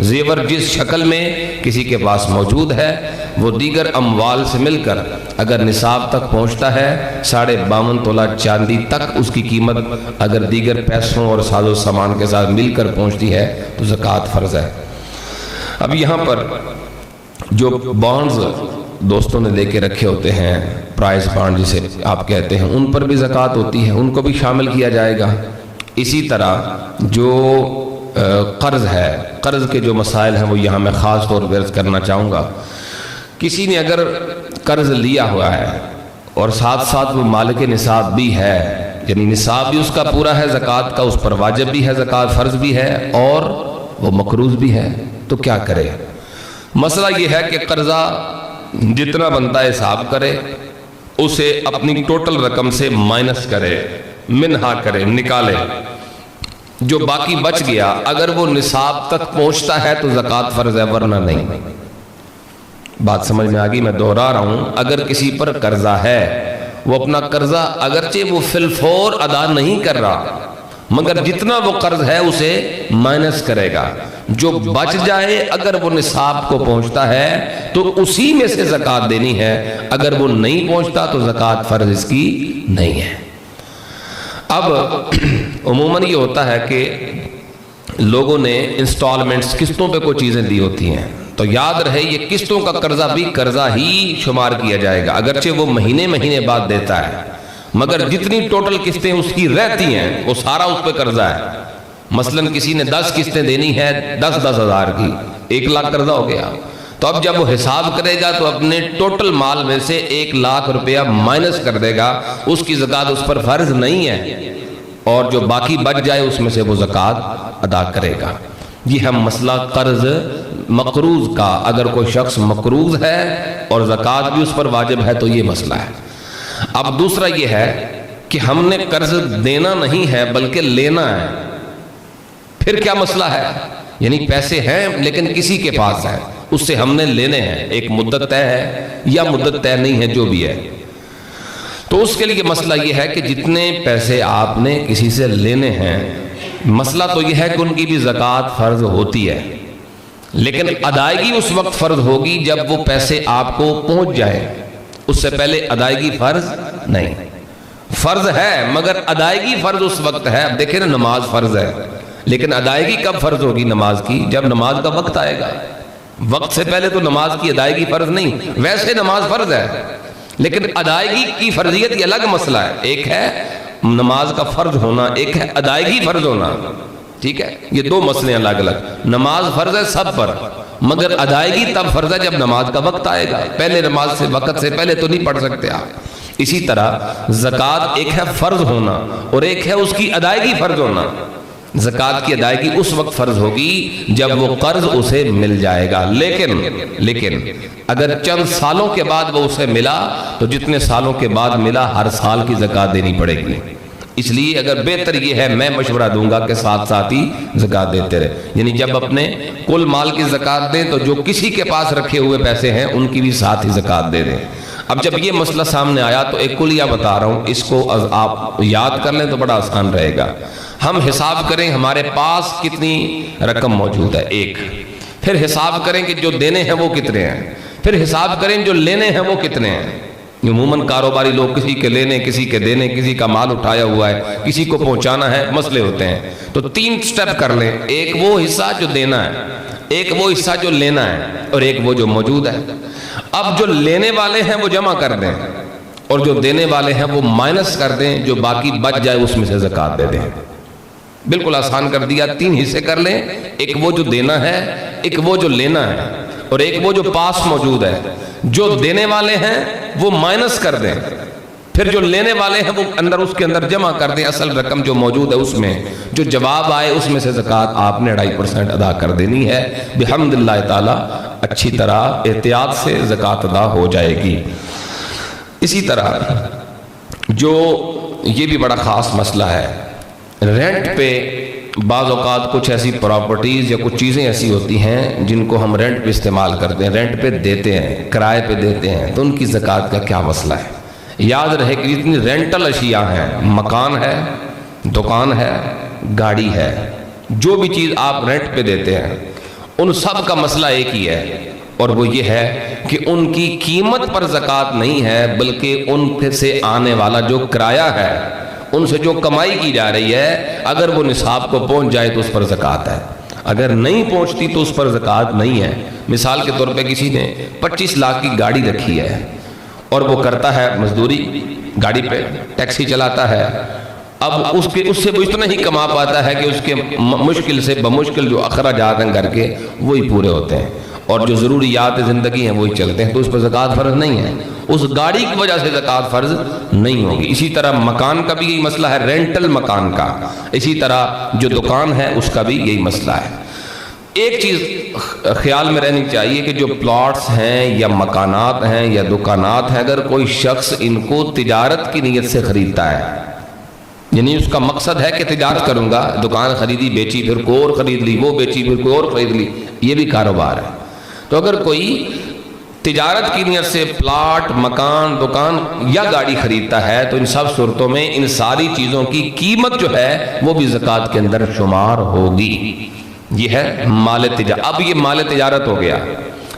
زیور جس شکل میں کسی کے پاس موجود ہے وہ دیگر اموال سے مل کر اگر نصاب تک پہنچتا ہے 52.5 تولہ چاندی تک اس کی قیمت اگر دیگر پیسوں اور ساز و سامان کے ساتھ مل کر پہنچتی ہے تو زکوٰۃ فرض ہے۔ اب یہاں پر جو بانڈز دوستوں نے لے کے رکھے ہوتے ہیں، پرائز بانڈ جسے آپ کہتے ہیں، ان پر بھی زکوٰۃ ہوتی ہے، ان کو بھی شامل کیا جائے گا۔ اسی طرح جو قرض ہے، قرض کے جو مسائل ہیں وہ یہاں میں خاص طور پر عرض کرنا چاہوں گا۔ کسی نے اگر قرض لیا ہوا ہے اور ساتھ ساتھ وہ مالک نصاب بھی ہے، یعنی نصاب بھی اس کا پورا ہے زکوٰۃ کا، اس پر واجب بھی ہے زکوٰۃ، فرض بھی ہے اور وہ مقروض بھی ہے، تو کیا کرے؟ مسئلہ یہ ہے کہ قرضہ جتنا بنتا ہے حساب کرے، اسے اپنی ٹوٹل رقم سے مائنس کرے، منہا کرے، نکالے، جو باقی بچ گیا اگر وہ نصاب تک پہنچتا ہے تو زکوٰۃ فرض ہے، ورنہ نہیں۔ بات سمجھ میں آگئی؟ میں دوہرا رہا ہوں، اگر کسی پر قرضہ ہے، وہ اپنا قرضہ اگرچہ وہ فی الفور ادا نہیں کر رہا، مگر جتنا وہ قرض ہے اسے مائنس کرے گا، جو بچ جائے اگر وہ نصاب کو پہنچتا ہے تو اسی میں سے زکوٰۃ دینی ہے، اگر وہ نہیں پہنچتا تو زکوٰۃ فرض اس کی نہیں ہے۔ اب عموماً یہ ہوتا ہے کہ لوگوں نے انسٹالمنٹس، قسطوں پہ کوئی چیزیں دی ہوتی ہیں، تو یاد رہے یہ قسطوں کا قرضہ بھی قرضہ ہی شمار کیا جائے گا، اگرچہ وہ مہینے مہینے بعد دیتا ہے، مگر جتنی ٹوٹل قسطیں اس کی رہتی ہیں وہ سارا اس پہ قرضہ ہے۔ مثلاً کسی نے 10 قسطیں دینی ہے 10,000 کی، 1 لاکھ قرضہ ہو گیا، تو اب جب وہ حساب کرے گا تو اپنے ٹوٹل مال میں سے 1 لاکھ روپیہ مائنس کر دے گا، اس کی زکوٰۃ اس پر فرض نہیں ہے، اور جو باقی بچ جائے اس میں سے وہ زکوٰۃ ادا کرے گا۔ یہ ہے مسئلہ قرض مقروض کا، اگر کوئی شخص مقروض ہے اور زکوٰۃ بھی اس پر واجب ہے تو یہ مسئلہ ہے۔ اب دوسرا یہ ہے کہ ہم نے قرض دینا نہیں ہے بلکہ لینا ہے، پھر کیا مسئلہ ہے؟ یعنی پیسے ہیں لیکن کسی کے پاس ہے، اس سے ہم نے لینے ہیں، ایک مدت طے ہے یا مدت طے نہیں ہے، جو بھی ہے، تو اس کے لیے مسئلہ یہ ہے کہ جتنے پیسے آپ نے کسی سے لینے ہیں، مسئلہ تو یہ ہے کہ ان کی بھی زکوٰۃ فرض ہوتی ہے، لیکن ادائیگی اس وقت فرض ہوگی جب وہ پیسے آپ کو پہنچ جائے، اس سے پہلے ادائیگی فرض نہیں۔ فرض ہے مگر ادائیگی فرض اس وقت ہے۔ اب دیکھیں نا، نماز فرض ہے لیکن ادائیگی کب فرض ہوگی نماز کی؟ جب نماز کا وقت آئے گا، وقت سے پہلے تو نماز کی ادائیگی فرض نہیں۔ ویسے نماز فرض ہے لیکن ادائیگی کی فرضیت یہ الگ مسئلہ ہے، ایک ہے نماز کا فرض ہونا، ایک ہے ادائیگی فرض ہونا، ٹھیک ہے؟ یہ دو مسئلے الگ الگ۔ نماز فرض ہے سب پر، مگر ادائیگی تب فرض ہے جب نماز کا وقت آئے گا، پہلے نماز سے وقت سے پہلے تو نہیں پڑھ سکتے آپ۔ اسی طرح زکوٰۃ ایک ہے فرض ہونا اور ایک ہے اس کی ادائیگی فرض ہونا۔ زکوٰۃ کی ادائیگی اس وقت فرض ہوگی جب وہ قرض اسے مل جائے گا، لیکن اگر چند سالوں کے بعد وہ اسے ملا تو جتنے سالوں کے بعد ملا ہر سال کی زکوٰۃ دینی پڑے گی۔ اس لیے اگر بہتر یہ ہے، میں مشورہ دوں گا کہ ساتھ ساتھ ہی زکوٰۃ دیتے رہے، یعنی جب اپنے کل مال کی زکوٰۃ دیں تو جو کسی کے پاس رکھے ہوئے پیسے ہیں ان کی بھی ساتھ ہی زکوٰۃ دے دیں۔ اب جب یہ مسئلہ سامنے آیا تو ایک کلیہ بتا رہا ہوں، اس کو آپ یاد کر لیں تو بڑا آسان رہے گا۔ ہم حساب کریں ہمارے پاس کتنی رقم موجود ہے، 1، پھر حساب کریں کہ جو دینے ہیں وہ کتنے ہیں، پھر حساب کریں جو لینے ہیں وہ کتنے ہیں۔ عموماً کاروباری لوگ کسی کے لینے، کسی کے دینے، کسی کا مال اٹھایا ہوا ہے، کسی کو پہنچانا ہے، مسئلے ہوتے ہیں، تو 3 سٹیپ کر لیں، ایک وہ حصہ جو دینا ہے، ایک وہ حصہ جو لینا ہے، اور ایک وہ جو موجود ہے۔ اب جو لینے والے ہیں وہ جمع کر دیں اور جو دینے والے ہیں وہ مائنس کر دیں، جو باقی بچ جائے اس میں سے زکوٰۃ دے دیں۔ بالکل آسان کر دیا، 3 حصے کر لیں، ایک وہ جو دینا ہے، ایک وہ جو لینا ہے، اور ایک وہ جو پاس موجود ہے۔ جو دینے والے ہیں وہ مائنس کر دیں، پھر جو لینے والے ہیں وہ اس کے اندر جمع کر دیں، اصل رقم جو موجود ہے اس میں جو جواب آئے اس میں سے زکوٰۃ آپ نے 2.5% ادا کر دینی ہے۔ بحمد اللہ تعالی اچھی طرح احتیاط سے زکوٰۃ ادا ہو جائے گی۔ اسی طرح جو یہ بھی بڑا خاص مسئلہ ہے، رینٹ پہ بعض اوقات کچھ ایسی پراپرٹیز یا کچھ چیزیں ایسی ہوتی ہیں جن کو ہم رینٹ پہ استعمال کرتے ہیں، رینٹ پہ دیتے ہیں، کرائے پہ دیتے ہیں، تو ان کی زکوٰۃ کا کیا مسئلہ ہے؟ یاد رہے کہ جتنی رینٹل اشیاء ہیں، مکان ہے، دکان ہے، گاڑی ہے، جو بھی چیز آپ رینٹ پہ دیتے ہیں ان سب کا مسئلہ ایک ہی ہے، اور وہ یہ ہے کہ ان کی قیمت پر زکوٰۃ نہیں ہے، بلکہ ان سے آنے والا جو کرایہ ہے، ان سے جو کمائی کی جا رہی ہے، اگر وہ نصاب کو پہنچ جائے تو اس پر زکوٰۃ ہے، اگر نہیں پہنچتی تو اس پر زکوٰۃ نہیں ہے۔ مثال کے طور پہ کسی نے 25 لاکھ کی گاڑی رکھی ہے اور وہ کرتا ہے مزدوری، گاڑی پہ ٹیکسی چلاتا ہے، اب اس سے وہ اتنا ہی کما پاتا ہے کہ اس کے مشکل سے بمشکل جو اخراجات ہیں گھر کے وہی پورے ہوتے ہیں، اور جو ضروریات زندگی ہیں وہی چلتے ہیں، تو اس پر زکوٰۃ فرض نہیں ہے، اس گاڑی کی وجہ سے زکوٰۃ فرض نہیں ہوگی۔ اسی طرح مکان کا بھی یہی مسئلہ ہے، رینٹل مکان کا، اسی طرح جو دکان ہے اس کا بھی یہی مسئلہ ہے۔ ایک چیز خیال میں رہنی چاہیے کہ جو پلاٹس ہیں یا مکانات ہیں یا دکانات ہیں، اگر کوئی شخص ان کو تجارت کی نیت سے خریدتا ہے، یعنی اس کا مقصد ہے کہ تجارت کروں گا، دکان خریدی بیچی پھر کوئی اور خرید لی، وہ بیچی پھر کوئی اور خرید لی، یہ بھی کاروبار ہے، تو اگر کوئی تجارت کی نیت سے پلاٹ، مکان، دکان یا گاڑی خریدتا ہے تو ان سب صورتوں میں ان ساری چیزوں کی قیمت جو ہے وہ بھی زکوٰۃ کے اندر شمار ہوگی۔ یہ ہے مال تجارت۔ اب یہ مال تجارت ہو گیا،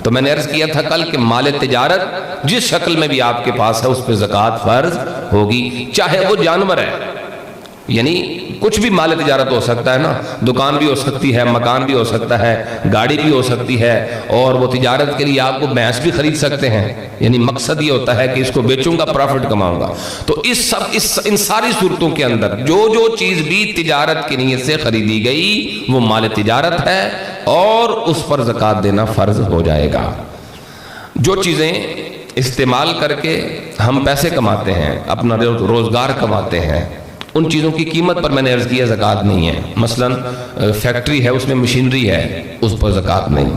تو میں نے عرض کیا تھا کل کہ مال تجارت جس شکل میں بھی آپ کے پاس ہے اس پہ زکوٰۃ فرض ہوگی، چاہے وہ جانور ہے، یعنی کچھ بھی مال تجارت ہو سکتا ہے نا، دکان بھی ہو سکتی ہے، مکان بھی ہو سکتا ہے، گاڑی بھی ہو سکتی ہے، اور وہ تجارت کے لیے آپ کو بھینس بھی خرید سکتے ہیں، یعنی مقصد یہ ہوتا ہے کہ اس کو بیچوں گا پروفٹ کماؤں گا۔ تو ان ساری صورتوں کے اندر جو چیز بھی تجارت کی نیت سے خریدی گئی وہ مال تجارت ہے اور اس پر زکوٰۃ دینا فرض ہو جائے گا۔ جو چیزیں استعمال کر کے ہم پیسے کماتے ہیں، اپنا روزگار کماتے ہیں، ان چیزوں کی قیمت پر میں نے عرض کیا زکوٰۃ نہیں ہے۔ مثلا فیکٹری ہے، اس میں مشینری ہے، اس پر زکوٰۃ نہیں۔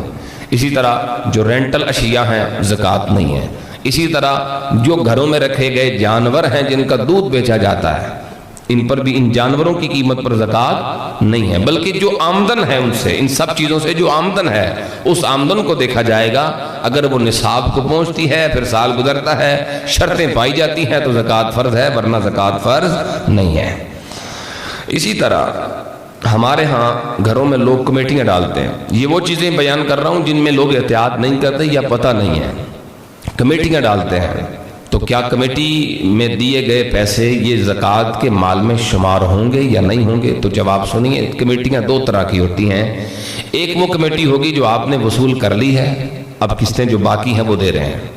اسی طرح جو رینٹل اشیاء ہیں زکوٰۃ نہیں ہے۔ اسی طرح جو گھروں میں رکھے گئے جانور ہیں جن کا دودھ بیچا جاتا ہے، ان پر بھی، ان جانوروں کی قیمت پر زکوٰۃ نہیں ہے، بلکہ جو آمدن ہے ان سے، ان سب چیزوں سے جو آمدن ہے اس آمدن کو دیکھا جائے گا، اگر وہ نصاب کو پہنچتی ہے، پھر سال گزرتا ہے، شرطیں پائی جاتی ہیں تو زکوٰۃ فرض ہے، ورنہ زکوٰۃ فرض نہیں ہے۔ اسی طرح ہمارے ہاں گھروں میں لوگ کمیٹیاں ڈالتے ہیں، یہ وہ چیزیں بیان کر رہا ہوں جن میں لوگ احتیاط نہیں کرتے یا پتہ نہیں ہے، کمیٹیاں ڈالتے ہیں، تو کیا کمیٹی میں دیے گئے پیسے یہ زکوٰۃ کے مال میں شمار ہوں گے یا نہیں ہوں گے؟ تو جواب سنیے، کمیٹیاں دو طرح کی ہوتی ہیں۔ ایک وہ کمیٹی ہوگی جو آپ نے وصول کر لی ہے، اب قسطیں جو باقی ہیں وہ دے رہے ہیں۔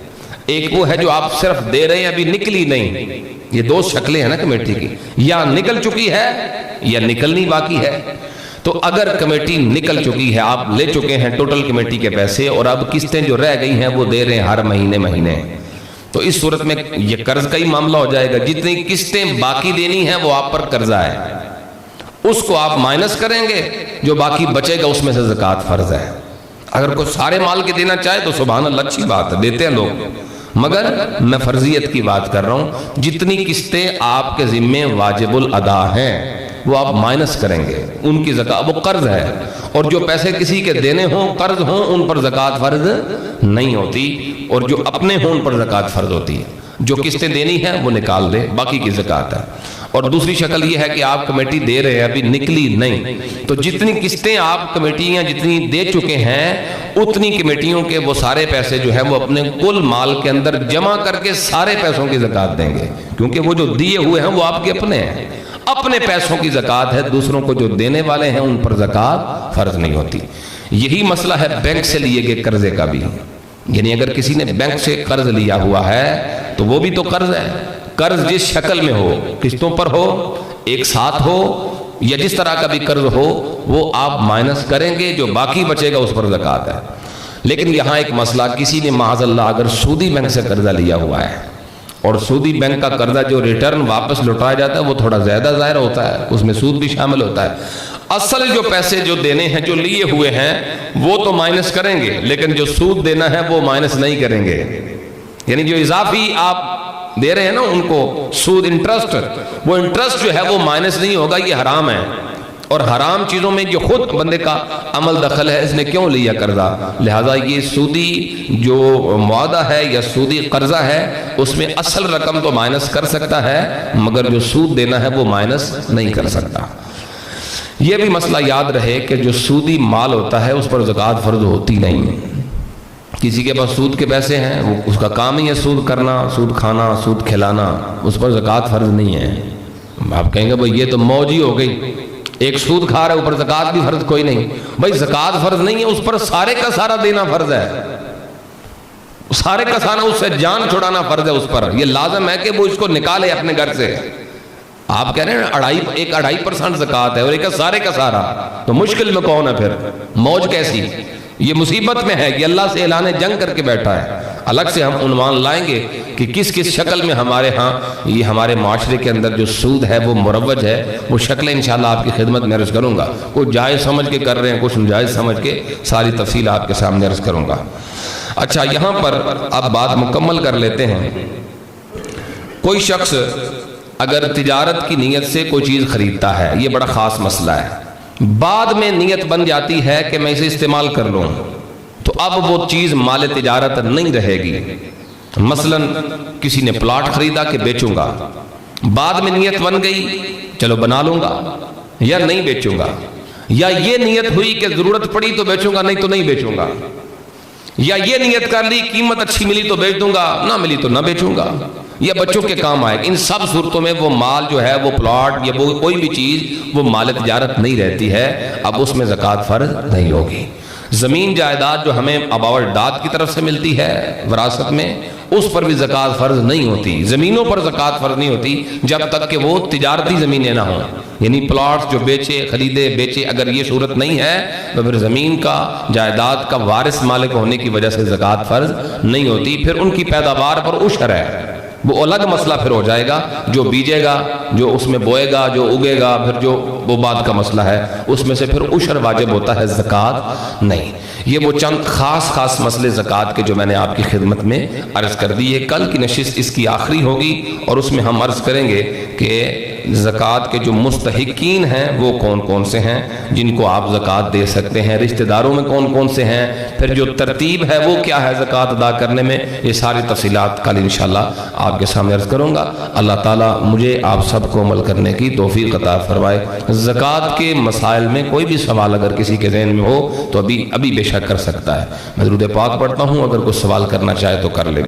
ایک وہ ہے جو آپ صرف دے رہے ہیں، ابھی نکلی نہیں۔ یہ دو شکلیں ہیں نا کمیٹی کی، یا نکل چکی ہے یا نکلنی باقی ہے۔ تو اگر کمیٹی نکل چکی ہے، آپ لے چکے ہیں ٹوٹل کمیٹی کے پیسے، اور اب قسطیں جو رہ گئی ہیں وہ دے رہے ہیں ہر مہینے، تو اس صورت میں یہ قرض کا ہی معاملہ ہو جائے گا۔ جتنی قسطیں باقی دینی ہیں وہ آپ پر قرضہ ہے، اس کو آپ مائنس کریں گے، جو باقی بچے گا اس میں سے زکوٰۃ فرض ہے۔ اگر کوئی سارے مال کے دینا چاہے تو سبحان اللہ اچھی بات ہے، دیتے ہیں لوگ، مگر میں فرضیت کی بات کر رہا ہوں، جتنی قسطیں آپ کے ذمے واجب الادا ہیں وہ آپ مائنس کریں گے، ان کی زکوٰۃ، وہ قرض ہے، اور جو پیسے کسی کے دینے ہوں، قرض ہوں، ان پر زکوٰۃ فرض نہیں ہوتی، اور جو اپنے ہوں ان پر زکوٰۃ فرض ہوتی ہے۔ جو قسطیں دینی ہیں وہ نکال دے، باقی کی زکوٰۃ ہے۔ اور دوسری شکل یہ ہے کہ آپ کمیٹی دے رہے ہیں، ابھی نکلی نہیں، تو جتنی قسطیں آپ کمیٹیاں جتنی دے چکے ہیں اتنی کمیٹیوں کے وہ سارے پیسے جو ہیں وہ اپنے کل مال کے اندر جمع کر کے سارے پیسوں کی زکوٰۃ دیں گے، کیونکہ وہ جو دیے ہوئے ہیں وہ آپ کے اپنے ہیں، اپنے پیسوں کی زکوٰۃ ہے، دوسروں کو جو دینے والے ہیں ان پر زکوٰۃ فرض نہیں ہوتی۔ یہی مسئلہ ہے بینک سے لیے گئے قرضے کا بھی، یعنی اگر کسی نے بینک سے قرض لیا ہوا ہے تو وہ بھی تو قرض ہے۔ قرض جس شکل میں ہو، قسطوں پر ہو، ایک ساتھ ہو، یا جس طرح کا بھی قرض ہو، وہ آپ مائنس کریں گے، جو باقی بچے گا اس پر زکوٰۃ ہے۔ لیکن یہاں ایک مسئلہ، کسی نے معاذ اللہ اگر سودی بینک سے قرضہ لیا ہوا ہے، اور سودی بینک کا قرضہ جو ریٹرن واپس لوٹایا جاتا ہے وہ تھوڑا زیادہ ظاہر ہوتا ہے، اس میں سود بھی شامل ہوتا ہے۔ اصل جو پیسے جو دینے ہیں، جو لیے ہوئے ہیں، وہ تو مائنس کریں گے، لیکن جو سود دینا ہے وہ مائنس نہیں کریں گے، یعنی جو اضافی آپ دے رہے ہیں نا ان کو سود، انٹرسٹ، وہ انٹرسٹ جو ہے وہ مائنس نہیں ہوگا، یہ حرام ہے۔ اور حرام چیزوں میں جو خود بندے کا عمل دخل ہے، اس نے کیوں لیا قرضہ، لہٰذا یہ سودی جو معاہدہ ہے یا سودی قرضہ ہے اس میں اصل رقم تو مائنس کر سکتا ہے، مگر جو سود دینا ہے وہ مائنس نہیں کر سکتا۔ یہ بھی مسئلہ یاد رہے کہ جو سودی مال ہوتا ہے اس پر زکوٰۃ فرض ہوتی نہیں۔ کسی کے پاس سود کے پیسے ہیں، وہ اس کا کام ہی ہے سود کرنا، سود کھانا، سود کھلانا، اس پر زکوٰۃ فرض نہیں ہے۔ آپ کہیں گے بھائی یہ تو موج ہی ہو گئی، ایک سود کھا رہا ہے اوپر زکوٰۃ بھی فرض کوئی نہیں۔ بھائی زکوٰۃ فرض نہیں ہے، اس پر سارے کا سارا دینا فرض ہے، سارے کا سارا اس سے جان چھڑانا فرض ہے اس پر۔ یہ لازم ہے کہ وہ اس کو نکالے اپنے گھر سے۔ آپ کہہ رہے ہیں 2.5% زکوٰۃ ہے اور ایک سارے کا سارا، تو مشکل میں کون ہے پھر؟ موج کیسی؟ یہ مصیبت میں ہے کہ اللہ سے اعلان جنگ کر کے بیٹھا ہے۔ الگ سے ہم عنوان لائیں گے کہ کس کس شکل میں ہمارے ہاں یہ ہمارے معاشرے کے اندر جو سود ہے وہ مروج ہے، وہ شکلیں انشاءاللہ آپ کی خدمت میں عرض کروں گا۔ کچھ جائز سمجھ کے کر رہے ہیں، کچھ ناجائز سمجھ کے، ساری تفصیل آپ کے سامنے عرض کروں گا۔ اچھا، یہاں پر اب بات مکمل کر لیتے ہیں۔ کوئی شخص اگر تجارت کی نیت سے کوئی چیز خریدتا ہے، یہ بڑا خاص مسئلہ ہے، بعد میں نیت بن جاتی ہے کہ میں اسے استعمال کر لوں، تو اب وہ چیز مال تجارت نہیں رہے گی۔ مثلا کسی نے پلاٹ خریدا کہ بیچوں گا، بعد میں نیت بن گئی چلو بنا لوں گا یا نہیں بیچوں گا، یا یہ نیت ہوئی کہ ضرورت پڑی تو بیچوں گا، نہیں تو نہیں بیچوں گا، یا یہ نیت کر لی قیمت اچھی ملی تو بیچ دوں گا، نہ ملی تو نہ بیچوں گا، یا بچوں کے کام آئے۔ ان سب صورتوں میں وہ مال جو ہے، وہ پلاٹ یا وہ کوئی بھی چیز، وہ مال تجارت نہیں رہتی ہے، اب اس میں زکوٰۃ فرض نہیں ہوگی۔ زمین جائیداد جو ہمیں اباوت داد کی طرف سے ملتی ہے وراثت میں، اس پر بھی زکوٰۃ فرض نہیں ہوتی۔ زمینوں پر زکوٰۃ فرض نہیں ہوتی جب تک کہ وہ تجارتی زمینیں نہ ہوں، یعنی پلاٹس جو بیچے خریدے بیچے، اگر یہ صورت نہیں ہے تو پھر زمین کا جائیداد کا وارث مالک ہونے کی وجہ سے زکوٰۃ فرض نہیں ہوتی۔ پھر ان کی پیداوار پر عشر ہے، وہ الگ مسئلہ پھر ہو جائے گا، جو بیجے گا، جو اس میں بوئے گا، جو اگے گا، پھر جو وہ بعد کا مسئلہ ہے، اس میں سے پھر عشر واجب ہوتا ہے، زکوٰۃ نہیں۔ یہ وہ چند خاص مسئلے زکوٰۃ کے جو میں نے آپ کی خدمت میں عرض کر دی ہے۔ کل کی نشست اس کی آخری ہوگی اور اس میں ہم عرض کریں گے کہ زکوٰۃ کے جو مستحقین ہیں وہ کون کون سے ہیں جن کو آپ زکوٰۃ دے سکتے ہیں، رشتہ داروں میں کون کون سے ہیں، پھر جو ترتیب ہے وہ کیا ہے زکوٰۃ ادا کرنے میں، یہ ساری تفصیلات کل انشاءاللہ آپ کے سامنے عرض کروں گا۔ اللہ تعالیٰ مجھے آپ سب کو عمل کرنے کی توفیق عطا فرمائے۔ زکوٰۃ کے مسائل میں کوئی بھی سوال اگر کسی کے ذہن میں ہو تو ابھی بے شک کر سکتا ہے۔ میں درود پاک پڑھتا ہوں، اگر کوئی سوال کرنا چاہے تو کر لے۔